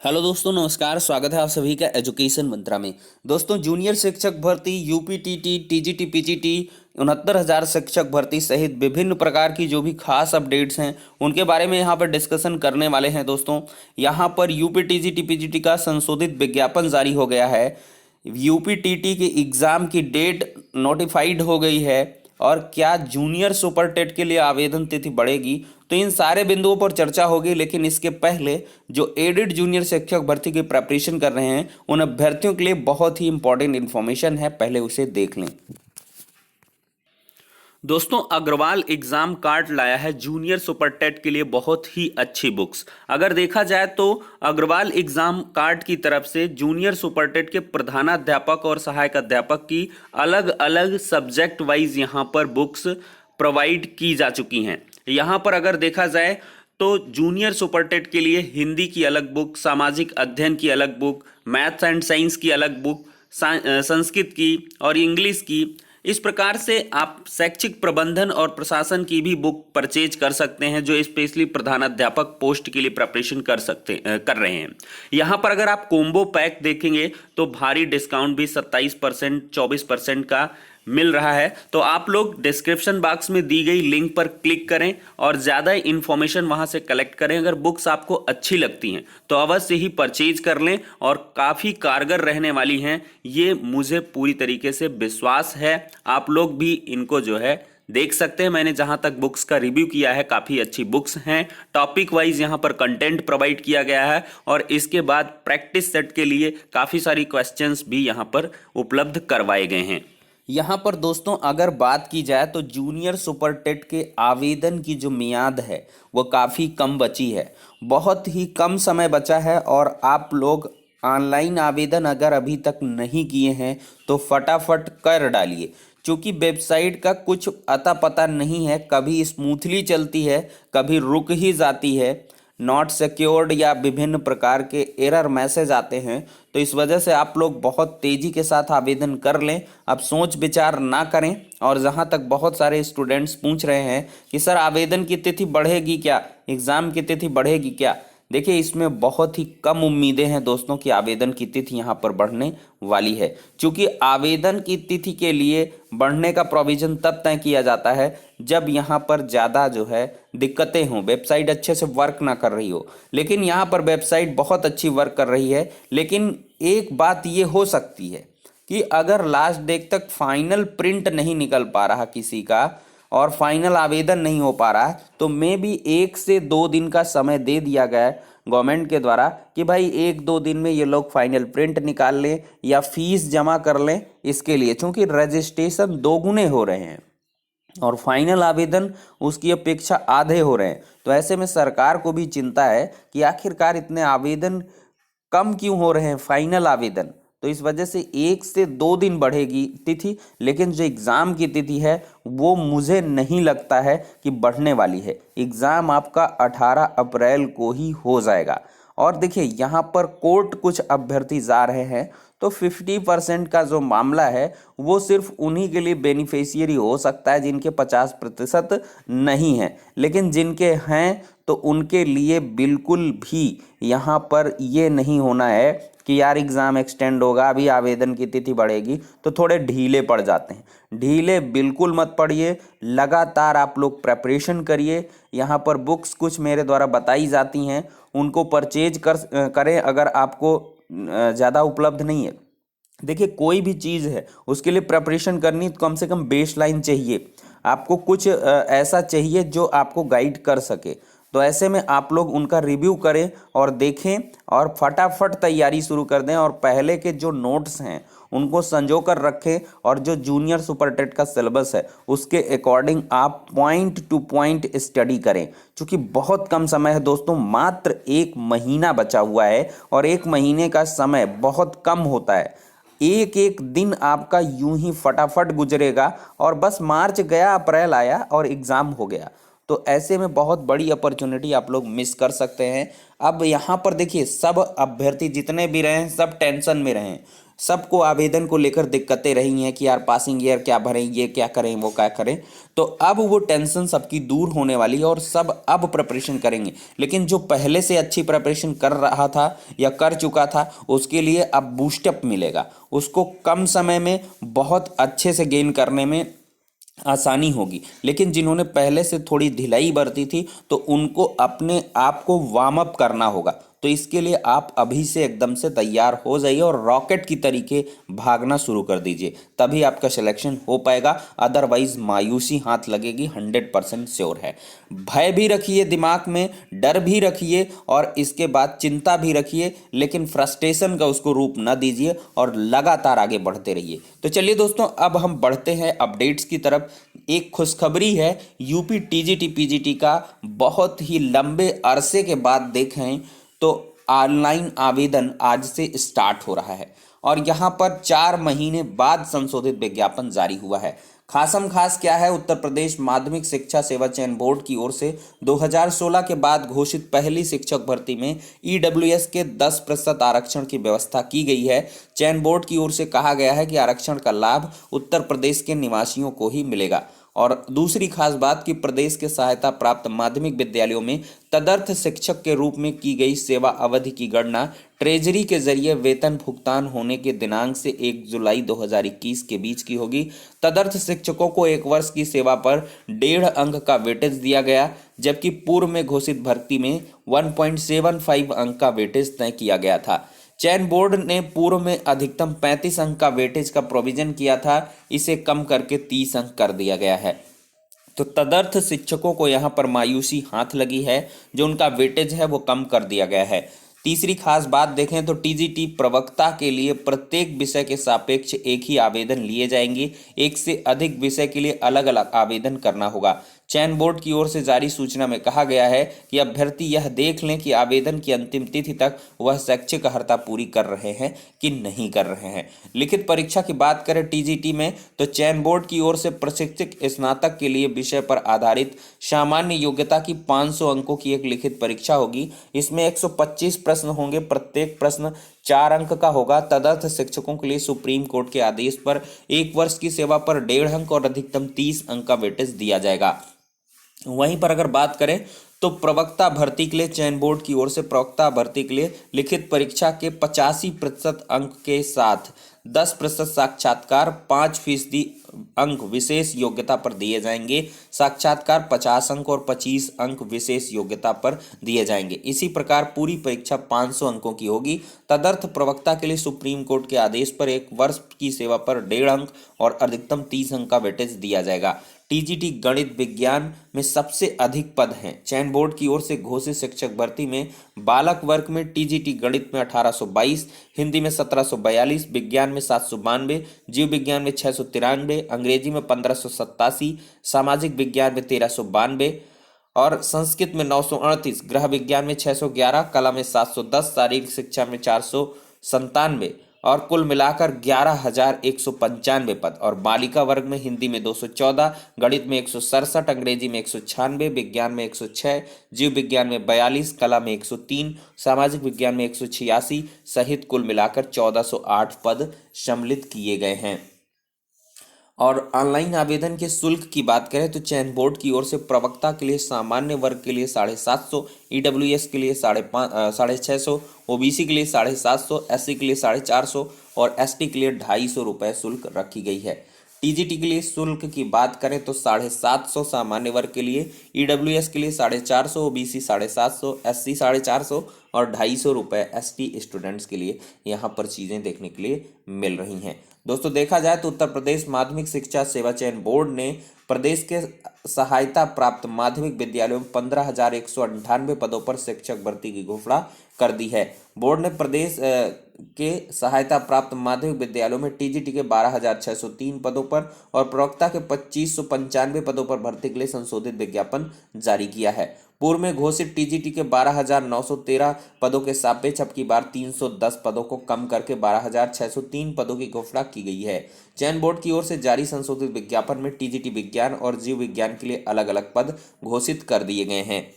Hello दोस्तों, नमस्कार। स्वागत है आप सभी का एजुकेशन मंत्रा में। दोस्तों, जूनियर शिक्षक भर्ती, यूपीटीटी, टीजीटी, पीजीटी, 69,000 शिक्षक भर्ती सहित विभिन्न प्रकार की जो भी खास अपडेट्स हैं उनके बारे में यहाँ पर डिस्कशन करने वाले हैं। दोस्तों, यहाँ पर यूपीटीजीटी, पीजीटी का संशोधित विज्ञापन जारी हो गया है। यूपीटीटी के एग्ज़ाम की डेट नोटिफाइड हो गई है। और क्या जूनियर सुपर टेट के लिए आवेदन तिथि बढ़ेगी, तो इन सारे बिंदुओं पर चर्चा होगी। लेकिन इसके पहले जो एडिड जूनियर शिक्षक भर्ती की प्रिपरेशन कर रहे हैं उन अभ्यर्थियों के लिए बहुत ही इंपॉर्टेंट इन्फॉर्मेशन है, पहले उसे देख लें। दोस्तों, अग्रवाल एग्जाम कार्ड लाया है जूनियर सुपर टेट के लिए बहुत ही अच्छी बुक्स। अगर देखा जाए तो अग्रवाल एग्जाम कार्ड की तरफ से जूनियर सुपर टेट के प्रधानाध्यापक और सहायक अध्यापक की अलग अलग सब्जेक्ट वाइज यहां पर बुक्स प्रोवाइड की जा चुकी हैं। यहां पर अगर देखा जाए तो जूनियर सुपर टेट के लिए हिंदी की अलग बुक, सामाजिक अध्ययन की अलग बुक, मैथ्स एंड साइंस की अलग बुक, संस्कृत की और इंग्लिश की, इस प्रकार से आप शैक्षिक प्रबंधन और प्रशासन की भी बुक परचेज कर सकते हैं जो स्पेशली प्रधानाध्यापक पोस्ट के लिए प्रिपरेशन कर रहे हैं। यहाँ पर अगर आप कोम्बो पैक देखेंगे तो भारी डिस्काउंट भी 27%, 24% का मिल रहा है। तो आप लोग डिस्क्रिप्शन बॉक्स में दी गई लिंक पर क्लिक करें और ज़्यादा इन्फॉर्मेशन वहां से कलेक्ट करें। अगर बुक्स आपको अच्छी लगती हैं तो अवश्य ही परचेज कर लें और काफ़ी कारगर रहने वाली हैं, ये मुझे पूरी तरीके से विश्वास है। आप लोग भी इनको जो है देख सकते हैं। मैंने जहां तक बुक्स का रिव्यू किया है काफ़ी अच्छी बुक्स हैं। टॉपिक वाइज यहां पर कंटेंट प्रोवाइड किया गया है और इसके बाद प्रैक्टिस सेट के लिए काफ़ी सारी क्वेश्चंस भी यहां पर उपलब्ध करवाए गए हैं। यहाँ पर दोस्तों अगर बात की जाए तो जूनियर सुपर टेट के आवेदन की जो मियाद है वो काफ़ी कम बची है, बहुत ही कम समय बचा है। और आप लोग ऑनलाइन आवेदन अगर अभी तक नहीं किए हैं तो फटाफट कर डालिए, क्योंकि वेबसाइट का कुछ अता पता नहीं है, कभी स्मूथली चलती है, कभी रुक ही जाती है, नॉट सिक्योर्ड या विभिन्न प्रकार के एरर मैसेज आते हैं। तो इस वजह से आप लोग बहुत तेज़ी के साथ आवेदन कर लें, अब सोच विचार ना करें। और जहां तक बहुत सारे स्टूडेंट्स पूछ रहे हैं कि सर आवेदन की तिथि बढ़ेगी क्या, एग्ज़ाम की तिथि बढ़ेगी क्या, देखिए इसमें बहुत ही कम उम्मीदें हैं दोस्तों कि आवेदन की तिथि यहाँ पर बढ़ने वाली है, क्योंकि आवेदन की तिथि के लिए बढ़ने का प्रोविज़न तब तय किया जाता है जब यहाँ पर ज़्यादा जो है दिक्कतें हों, वेबसाइट अच्छे से वर्क ना कर रही हो। लेकिन यहाँ पर वेबसाइट बहुत अच्छी वर्क कर रही है। लेकिन एक बात ये हो सकती है कि अगर लास्ट डेट तक फाइनल प्रिंट नहीं निकल पा रहा किसी का और फाइनल आवेदन नहीं हो पा रहा है तो मे भी 1 से 2 दिन का समय दे दिया गया है गवर्नमेंट के द्वारा कि भाई 1-2 दिन में ये लोग फाइनल प्रिंट निकाल लें या फीस जमा कर लें इसके लिए, क्योंकि रजिस्ट्रेशन 2 गुने हो रहे हैं और फाइनल आवेदन उसकी अपेक्षा आधे हो रहे हैं। तो ऐसे में सरकार को भी चिंता है कि आखिरकार इतने आवेदन कम क्यों हो रहे हैं, फाइनल आवेदन। तो इस वजह से 1 से 2 दिन बढ़ेगी तिथि, लेकिन जो एग्ज़ाम की तिथि है वो मुझे नहीं लगता है कि बढ़ने वाली है। एग्ज़ाम आपका 18 अप्रैल को ही हो जाएगा। और देखिए यहाँ पर कोर्ट कुछ अभ्यर्थी जा रहे हैं तो 50% का जो मामला है वो सिर्फ उन्हीं के लिए बेनिफिशियरी हो सकता है जिनके 50% नहीं है, लेकिन जिनके हैं तो उनके लिए बिल्कुल भी यहाँ पर ये नहीं होना है कि यार एग्ज़ाम एक्सटेंड होगा, अभी आवेदन की तिथि बढ़ेगी तो थोड़े ढीले पड़ जाते हैं। ढीले बिल्कुल मत पड़िए, लगातार आप लोग प्रेपरेशन करिए। यहाँ पर बुक्स कुछ मेरे द्वारा बताई जाती हैं, उनको परचेज करें अगर आपको ज़्यादा उपलब्ध नहीं है। देखिए कोई भी चीज़ है उसके लिए प्रेपरेशन करनी तो कम से कम बेसलाइन चाहिए, आपको कुछ ऐसा चाहिए जो आपको गाइड कर सके। तो ऐसे में आप लोग उनका रिव्यू करें और देखें और फटाफट तैयारी शुरू कर दें और पहले के जो नोट्स हैं उनको संजो कर रखें और जो जूनियर सुपर टेट का सिलेबस है उसके अकॉर्डिंग आप पॉइंट टू पॉइंट स्टडी करें, क्योंकि बहुत कम समय है दोस्तों, मात्र 1 महीना बचा हुआ है और 1 महीने का समय बहुत कम होता है। एक एक दिन आपका यूं ही फटाफट गुजरेगा और बस मार्च गया, अप्रैल आया और एग्ज़ाम हो गया। तो ऐसे में बहुत बड़ी अपॉर्चुनिटी आप लोग मिस कर सकते हैं। अब यहाँ पर देखिए, सब अभ्यर्थी जितने भी रहे हैं सब टेंशन में रहे हैं, सबको आवेदन को लेकर दिक्कतें रही हैं कि यार पासिंग ईयर क्या भरें, ये क्या करें, वो क्या करें। तो अब वो टेंशन सबकी दूर होने वाली है और सब अब प्रिपरेशन करेंगे। लेकिन जो पहले से अच्छी प्रिपरेशन कर रहा था या कर चुका था, उसके लिए अब बूस्टअप मिलेगा, उसको कम समय में बहुत अच्छे से गेन करने में आसानी होगी। लेकिन जिन्होंने पहले से थोड़ी ढिलाई बरती थी, तो उनको अपने आप को वार्म अप करना होगा। तो इसके लिए आप अभी से एकदम से तैयार हो जाइए और रॉकेट की तरीके भागना शुरू कर दीजिए, तभी आपका सिलेक्शन हो पाएगा। अदरवाइज मायूसी हाथ लगेगी, 100% श्योर है। भय भी रखिए दिमाग में, डर भी रखिए और इसके बाद चिंता भी रखिए, लेकिन फ्रस्ट्रेशन का उसको रूप न दीजिए और लगातार आगे बढ़ते रहिए। तो चलिए दोस्तों, अब हम बढ़ते हैं अपडेट्स की तरफ। एक खुशखबरी है, यूपी टीजीटी पीजीटी का बहुत ही लंबे अरसे के बाद देखें तो ऑनलाइन आवेदन आज से स्टार्ट हो रहा है और यहाँ पर 4 महीने बाद संशोधित विज्ञापन जारी हुआ है। खासम खास क्या है, उत्तर प्रदेश माध्यमिक शिक्षा सेवा चयन बोर्ड की ओर से 2016 के बाद घोषित पहली शिक्षक भर्ती में ईडब्ल्यूएस के 10% आरक्षण की व्यवस्था की गई है। चयन बोर्ड की ओर से कहा गया है कि आरक्षण का लाभ उत्तर प्रदेश के निवासियों को ही मिलेगा। और दूसरी खास बात कि प्रदेश के सहायता प्राप्त माध्यमिक विद्यालयों में तदर्थ शिक्षक के रूप में की गई सेवा अवधि की गणना ट्रेजरी के जरिए वेतन भुगतान होने के दिनांक से 1 जुलाई 2021 के बीच की होगी। तदर्थ शिक्षकों को 1 वर्ष की सेवा पर 1.5 अंक का वेटेज दिया गया, जबकि पूर्व में घोषित भर्ती में 1.75 अंक का वेटेज तय किया गया था। चयन बोर्ड ने पूर्व में अधिकतम 35 अंक का वेटेज का प्रोविजन किया था, इसे कम करके 30 अंक कर दिया गया है। तो तदर्थ शिक्षकों को यहाँ पर मायूसी हाथ लगी है, जो उनका वेटेज है वो कम कर दिया गया है। तीसरी खास बात देखें तो टीजीटी प्रवक्ता के लिए प्रत्येक विषय के सापेक्ष एक ही आवेदन लिए जाएंगे, एक से अधिक विषय के लिए अलग अलग आवेदन करना होगा। चयन बोर्ड की ओर से जारी सूचना में कहा गया है कि अभ्यर्थी यह देख लें कि आवेदन की अंतिम तिथि तक वह शैक्षिक अर्हता पूरी कर रहे हैं कि नहीं कर रहे हैं। लिखित परीक्षा की बात करें टीजीटी में, तो चयन बोर्ड की ओर से प्रशिक्षक स्नातक के लिए विषय पर आधारित सामान्य योग्यता की 500 अंकों की एक लिखित परीक्षा होगी। इसमें 125 प्रश्न होंगे, प्रत्येक प्रश्न 4 अंक का होगा। तदर्थ शिक्षकों के लिए सुप्रीम कोर्ट के आदेश पर 1 वर्ष की सेवा पर 1.5 अंक और अधिकतम 30 अंक का वेटेज दिया जाएगा। वहीं पर अगर बात करें तो प्रवक्ता भर्ती के लिए चयन बोर्ड की ओर से प्रवक्ता भर्ती के लिए लिखित परीक्षा के 85% अंक के साथ 10% साक्षात्कार, 5% अंक विशेष योग्यता पर दिए जाएंगे। साक्षात्कार 50 अंक और 25 अंक विशेष योग्यता पर दिए जाएंगे। इसी प्रकार पूरी परीक्षा 500 अंकों की होगी। तदर्थ प्रवक्ता के लिए सुप्रीम कोर्ट के आदेश पर 1 वर्ष की सेवा पर 1.5 अंक और अधिकतम 30 अंक का वेटेज दिया जाएगा। टीजीटी गणित विज्ञान में सबसे अधिक पद हैं। चयन बोर्ड की ओर से घोषित शिक्षक भर्ती में बालक वर्ग में टीजीटी गणित में 1822, हिंदी में 1742, विज्ञान में 792, जीव विज्ञान में 693, अंग्रेजी में 1587, सामाजिक विज्ञान में 1392 और संस्कृत में 938, गृह विज्ञान में 611, कला में 710, शारीरिक शिक्षा में 497 और कुल मिलाकर 11,195 पद। और बालिका वर्ग में हिंदी में 214, गणित में 167, अंग्रेजी में 196, विज्ञान में 106, जीव विज्ञान में 42, कला में 103, सामाजिक विज्ञान में 186 सहित कुल मिलाकर 1408 पद सम्मिलित किए गए हैं। और ऑनलाइन आवेदन के शुल्क की बात करें तो चयन बोर्ड की ओर से प्रवक्ता के लिए सामान्य वर्ग के लिए 750, ईडब्ल्यूएस के लिए 650, ओबीसी के लिए 750, एससी के लिए 450 और एसटी के लिए 250 रुपये शुल्क रखी गई है। टीजीटी के लिए शुल्क की बात करें तो 750 सामान्य वर्ग के लिए, ईडब्ल्यूएस के लिए 450, ओबीसी 750, एससी 450 और 250 रुपये एसटी स्टूडेंट्स के लिए यहाँ पर चीज़ें देखने के लिए मिल रही हैं। दोस्तों देखा जाए तो उत्तर प्रदेश माध्यमिक शिक्षा सेवा चयन बोर्ड ने प्रदेश के सहायता प्राप्त माध्यमिक विद्यालयों में 15,198 पदों पर शिक्षक भर्ती की घोषणा कर दी है। बोर्ड ने प्रदेश के सहायता प्राप्त माध्यमिक विद्यालयों में टीजीटी के 12,603 पदों पर और प्रवक्ता के 2,595 पदों पर भर्ती के लिए संशोधित विज्ञापन जारी किया है। पूर्व में घोषित टीजीटी के 12,913 पदों के सापेक्ष अब की बार 310 पदों को कम करके 12,603 पदों की घोषणा की गई है। चयन बोर्ड की ओर से जारी संशोधित विज्ञापन में टीजीटी विज्ञान और जीव विज्ञान के लिए अलग अलग पद घोषित कर दिए गए हैं।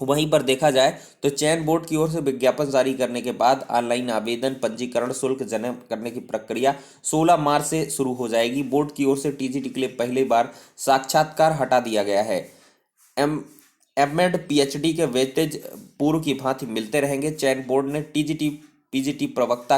वहीं पर देखा जाए तो चयन बोर्ड की ओर से विज्ञापन जारी करने के बाद ऑनलाइन आवेदन पंजीकरण शुल्क जमा करने की प्रक्रिया 16 मार्च से शुरू हो जाएगी। बोर्ड की ओर से टीजीटी के लिए पहली बार साक्षात्कार हटा दिया गया है। एमएड पीएचडी के वेटेज पूर्व की भांति मिलते रहेंगे। चयन बोर्ड ने टीजीटी प्रवक्ता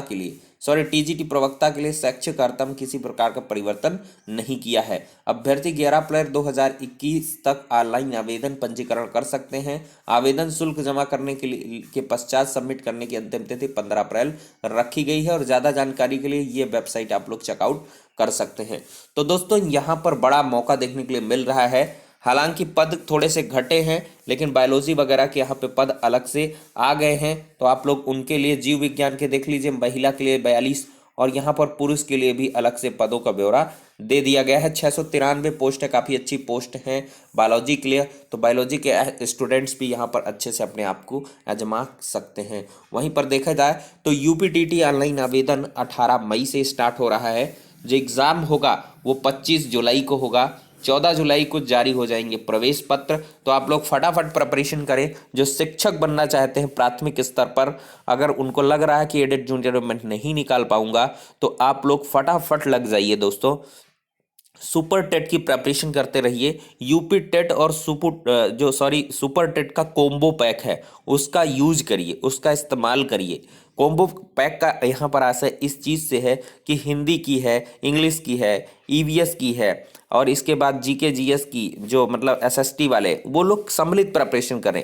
के लिए शैक्षिक अर्हता में किसी प्रकार का परिवर्तन नहीं किया है। अभ्यर्थी 11 अप्रैल 2021 तक ऑनलाइन आवेदन पंजीकरण कर सकते हैं। आवेदन शुल्क जमा करने के पश्चात सबमिट करने की अंतिम तिथि 15 अप्रैल रखी गई है और ज़्यादा जानकारी के लिए ये वेबसाइट आप लोग चेकआउट कर सकते हैं। तो दोस्तों यहाँ पर बड़ा मौका देखने के लिए मिल रहा है। हालांकि पद थोड़े से घटे हैं, लेकिन बायोलॉजी वगैरह के यहाँ पे पद अलग से आ गए हैं। तो आप लोग उनके लिए जीव विज्ञान के देख लीजिए, महिला के लिए 42 और यहाँ पर पुरुष के लिए भी अलग से पदों का ब्यौरा दे दिया गया है। 693 पोस्ट है, काफ़ी अच्छी पोस्ट है बायोलॉजी के लिए। तो बायोलॉजी के स्टूडेंट्स भी यहाँ पर अच्छे से अपने आप को आजमा सकते हैं। वहीं पर देखा जाए तो यूपीटीटी ऑनलाइन आवेदन 18 मई से स्टार्ट हो रहा है। जो एग्ज़ाम होगा वो 25 जुलाई को होगा। 14 जुलाई को जारी हो जाएंगे प्रवेश पत्र। तो आप लोग फटाफट प्रिपरेशन करें। जो शिक्षक बनना चाहते हैं प्राथमिक स्तर पर, अगर उनको लग रहा है कि एडेड जूनियर में नहीं निकाल पाऊंगा, तो आप लोग फटाफट लग जाइए दोस्तों। सुपर टेट की प्रिपरेशन करते रहिए। यूपी टेट और सुपर टेट का कॉम्बो पैक है, उसका यूज करिए, उसका इस्तेमाल करिए। कॉम्बो पैक का यहाँ पर आशय इस चीज़ से है कि हिंदी की है, इंग्लिश की है, ईवीएस की है और इसके बाद जीके जीएस की, जो मतलब एसएसटी वाले वो लोग सम्मिलित प्रिपरेशन करें,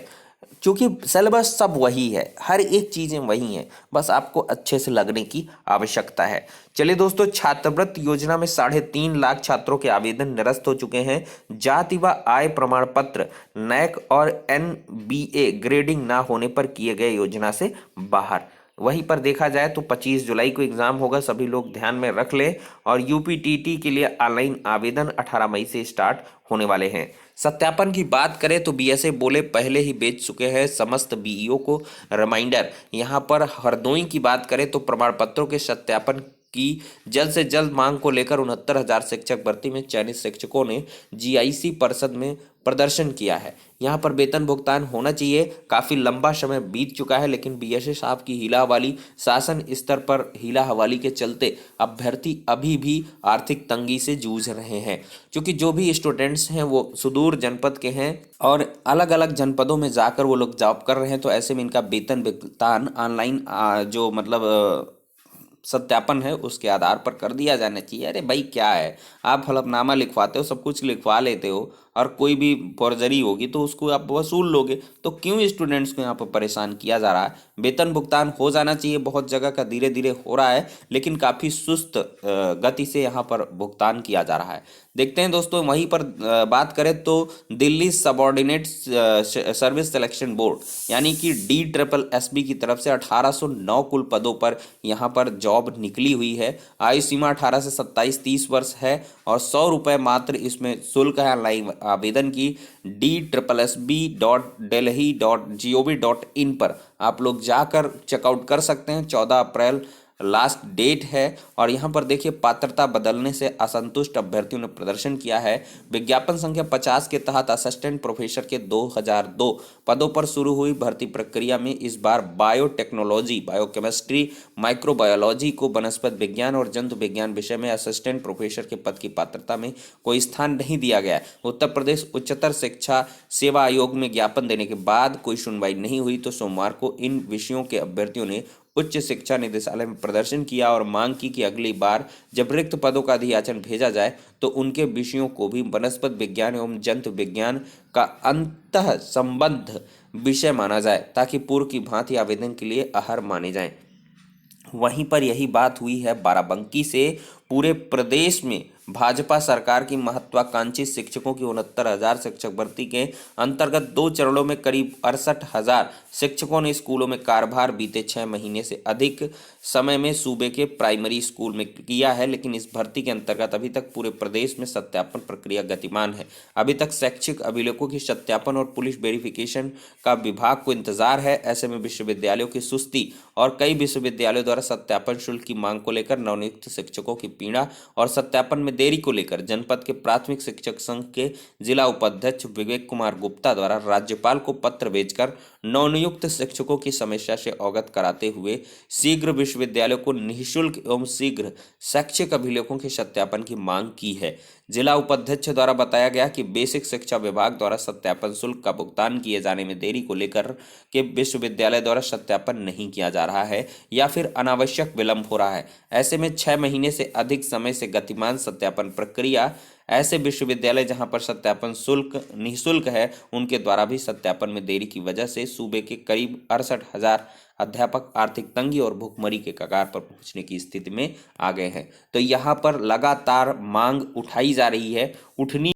क्योंकि सिलेबस सब वही है, हर एक चीज़ें वही हैं, बस आपको अच्छे से लगने की आवश्यकता है। चलिए दोस्तों, छात्रवृत्ति योजना में 3.5 लाख छात्रों के आवेदन निरस्त हो चुके हैं। जाति व आय प्रमाण पत्र नैक और एनबीए ग्रेडिंग ना होने पर किए गए योजना से बाहर। वहीं पर देखा जाए तो 25 जुलाई को एग्जाम होगा, सभी लोग ध्यान में रख लें। और यूपीटीटी के लिए ऑनलाइन आवेदन 18 मई से स्टार्ट होने वाले हैं। सत्यापन की बात करें तो बीएसए बोले पहले ही बेच चुके हैं समस्त बीईओ को रिमाइंडर। यहाँ पर हरदोई की बात करें तो प्रमाण पत्रों के सत्यापन की जल्द से जल्द मांग को लेकर 69,000 शिक्षक भर्ती में चयनित शिक्षकों ने जीआईसी परिषद में प्रदर्शन किया है। यहाँ पर वेतन भुगतान होना चाहिए। काफ़ी लंबा समय बीत चुका है, लेकिन बीएसए साहब की हीला हवाली, शासन स्तर पर हीला हवाली के चलते अभ्यर्थी अभी भी आर्थिक तंगी से जूझ रहे हैं, क्योंकि जो भी स्टूडेंट्स हैं वो सुदूर जनपद के हैं और अलग अलग जनपदों में जाकर वो लोग जॉब कर रहे हैं। तो ऐसे में इनका वेतन भुगतान ऑनलाइन जो मतलब सत्यापन है उसके आधार पर कर दिया जाना चाहिए। अरे भाई क्या है, आप हलफनामा लिखवाते हो, सब कुछ लिखवा लेते हो और कोई भी फॉर्जरी होगी तो उसको आप वसूल लोगे, तो क्यों स्टूडेंट्स को यहाँ पर परेशान किया जा रहा है। वेतन भुगतान हो जाना चाहिए, बहुत जगह का धीरे धीरे हो रहा है, लेकिन काफ़ी सुस्त गति से यहाँ पर भुगतान किया जा रहा है। देखते हैं दोस्तों। वहीं पर बात करें तो Delhi subordinate service selection board यानी कि DSSB की तरफ से 1809 कुल पदों पर यहाँ पर जॉब निकली हुई है। आयु सीमा 18 से 27-30 वर्ष है और 100 रुपये मात्र इसमें शुल्क है ऑनलाइन आवेदन की। DSSB.delhi.gov.in पर आप लोग जाकर चेकआउट कर सकते हैं। 14 अप्रैल लास्ट डेट है। और यहाँ पर देखिए, पात्रता बदलने से असंतुष्ट अभ्यर्थियों ने प्रदर्शन किया है। विज्ञापन संख्या 50 के तहत असिस्टेंट प्रोफेसर के 2002 पदों पर शुरू हुई भर्ती प्रक्रिया में इस बार बायोटेक्नोलॉजी, बायोकेमिस्ट्री, माइक्रोबायोलॉजी को वनस्पति विज्ञान और जंतु विज्ञान विषय में असिस्टेंट प्रोफेसर के पद की पात्रता में कोई स्थान नहीं दिया गया। उत्तर प्रदेश उच्चतर शिक्षा सेवा आयोग में ज्ञापन देने के बाद कोई सुनवाई नहीं हुई, तो सोमवार को इन विषयों के अभ्यर्थियों ने उच्च शिक्षा निदेशालय में प्रदर्शन किया और मांग की कि अगली बार जब रिक्त पदों का अधियाचन भेजा जाए तो उनके विषयों को भी वनस्पति विज्ञान एवं जंतु विज्ञान का अंतः संबद्ध विषय माना जाए, ताकि पूर्व की भांति आवेदन के लिए अहर माने जाएं। वहीं पर यही बात हुई है बाराबंकी से। पूरे प्रदेश में भाजपा सरकार की महत्वाकांक्षी शिक्षकों की 69,000 शिक्षक भर्ती के अंतर्गत 2 चरणों में करीब 68,000 शिक्षकों ने स्कूलों में कार्यभार बीते 6 महीने से अधिक समय में सूबे के प्राइमरी स्कूल में किया है। लेकिन इस भर्ती के अंतर्गत अभी तक पूरे प्रदेश में सत्यापन प्रक्रिया गतिमान है। अभी तक शैक्षिक अभिलेखों की सत्यापन और पुलिस वेरिफिकेशन का विभाग को इंतजार है। ऐसे में विश्वविद्यालयों की सुस्ती और कई विश्वविद्यालयों द्वारा सत्यापन शुल्क की मांग को लेकर नवनियुक्त शिक्षकों की पीड़ा और सत्यापन में देरी को लेकर जनपद के प्राथमिक शिक्षक संघ के जिला उपाध्यक्ष विवेक कुमार गुप्ता द्वारा राज्यपाल को पत्र भेजकर नवनियुक्त शिक्षकों की समस्या से अवगत कराते हुए शीघ्र विश्वविद्यालयों को निःशुल्क एवं शीघ्र शैक्षिक अभिलेखों के सत्यापन की मांग की है। जिला उपाध्यक्ष द्वारा बताया गया कि बेसिक शिक्षा विभाग द्वारा सत्यापन शुल्क का भुगतान किए जाने में देरी को लेकर के विश्वविद्यालय द्वारा सत्यापन नहीं किया जा रहा है या फिर अनावश्यक विलंब हो रहा है। ऐसे में 6 महीने से अधिक समय से गतिमान सत्यापन प्रक्रिया ऐसे विश्वविद्यालय जहां पर सत्यापन शुल्क निःशुल्क है उनके द्वारा भी सत्यापन में देरी की वजह से सूबे के करीब 68,000 अध्यापक आर्थिक तंगी और भुखमरी के कगार पर पहुंचने की स्थिति में आ गए हैं। तो यहाँ पर लगातार मांग उठाई जा रही है, उठनी